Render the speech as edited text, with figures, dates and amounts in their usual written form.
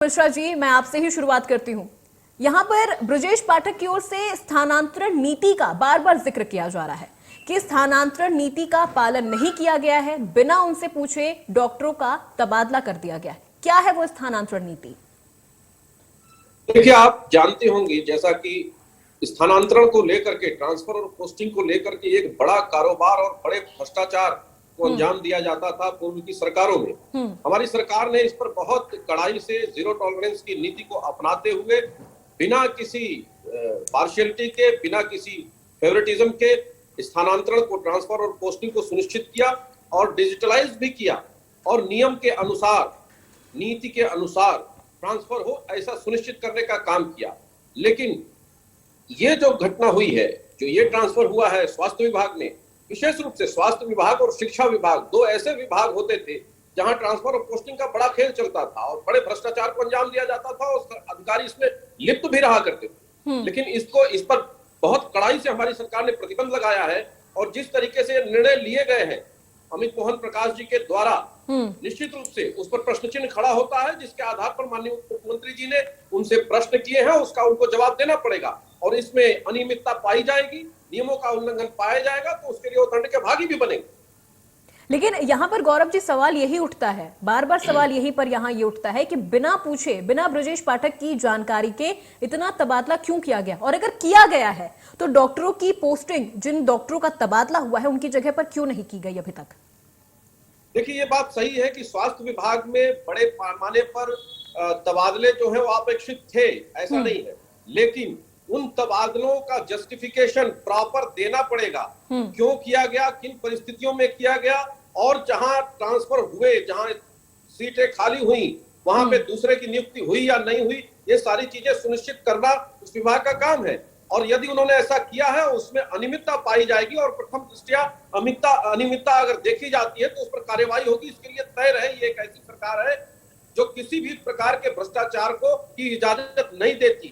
मिश्रा जी, मैं आपसे ही शुरुआत करती हूं। यहां पर ब्रजेश पाठक की ओर से स्थानांतरण नीति का बार बार जिक्र किया जा रहा है कि स्थानांतरण नीति का पालन नहीं किया गया है, बिना उनसे पूछे डॉक्टरों का तबादला कर दिया गया है। क्या है वो स्थानांतरण नीति? देखिए, आप जानते होंगे जैसा कि स्थानांतरण को लेकर के, ट्रांसफर और पोस्टिंग को लेकर के एक बड़ा कारोबार और बड़े भ्रष्टाचार को अंजाम दिया जाता था पूर्व की सरकारों में। हमारी सरकार ने इस पर बहुत कड़ाई से जीरो टॉलरेंस की नीति को अपनाते हुए बिना किसी पार्शियलिटी के, बिना किसी फेवरेटिज्म के स्थानांतरण को, ट्रांसफर और पोस्टिंग को सुनिश्चित किया और डिजिटलाइज भी किया और नियम के अनुसार, नीति के अनुसार ट्रांसफर हो ऐसा सुनिश्चित करने का काम किया। लेकिन ये जो घटना हुई है, जो ये ट्रांसफर हुआ है स्वास्थ्य विभाग में, विशेष रूप से स्वास्थ्य विभाग और शिक्षा विभाग, दो ऐसे विभाग होते थे जहां ट्रांसफर और पोस्टिंग का बड़ा खेल चलता था और बड़े भ्रष्टाचार को अंजाम दिया जाता था और अधिकारी इसमें लिप्त भी रहा करते थे। लेकिन इस पर बहुत कड़ाई से हमारी सरकार ने प्रतिबंध लगाया है और जिस तरीके से निर्णय लिए गए हैं अमित मोहन प्रकाश जी के द्वारा, निश्चित रूप से उस पर प्रश्न चिन्ह खड़ा होता है, जिसके आधार पर माननीय मुख्यमंत्री जी ने उनसे प्रश्न किए हैं, उसका उनको जवाब देना पड़ेगा और इसमें अनियमितता पाई जाएगी, नियमों का उल्लंघन पाया जाएगा तो उसके लिए वो दंड के भागी भी बनेंगे। लेकिन यहां पर गौरव जी सवाल यही उठता है, बार बार सवाल यहीं पर यहां ये उठता है कि बिना पूछे, बिना ब्रजेश पाठक की जानकारी के इतना तबादला क्यों किया गया, और अगर किया गया है तो डॉक्टरों की पोस्टिंग, जिन डॉक्टरों का तबादला हुआ है, उनकी जगह पर क्यों नहीं की गई अभी तक? देखिए, ये बात सही है कि स्वास्थ्य विभाग में बड़े पैमाने पर तबादले जो है वो अपेक्षित थे, ऐसा नहीं है, लेकिन उन तबादलों का जस्टिफिकेशन प्रॉपर देना पड़ेगा। क्यों किया गया, किन परिस्थितियों में किया गया, और जहां ट्रांसफर हुए, जहां सीटें खाली हुई, वहां पे दूसरे की नियुक्ति हुई या नहीं हुई, ये सारी चीजें सुनिश्चित करना उस विभाग का काम है। और यदि उन्होंने ऐसा किया है, उसमें अनियमितता पाई जाएगी और प्रथम दृष्टया अनियमितता अगर देखी जाती है तो उस पर कार्यवाही होगी। इसके लिए तय रहे, ये एक ऐसी सरकार है जो किसी भी प्रकार के भ्रष्टाचार को की इजाजत नहीं देती।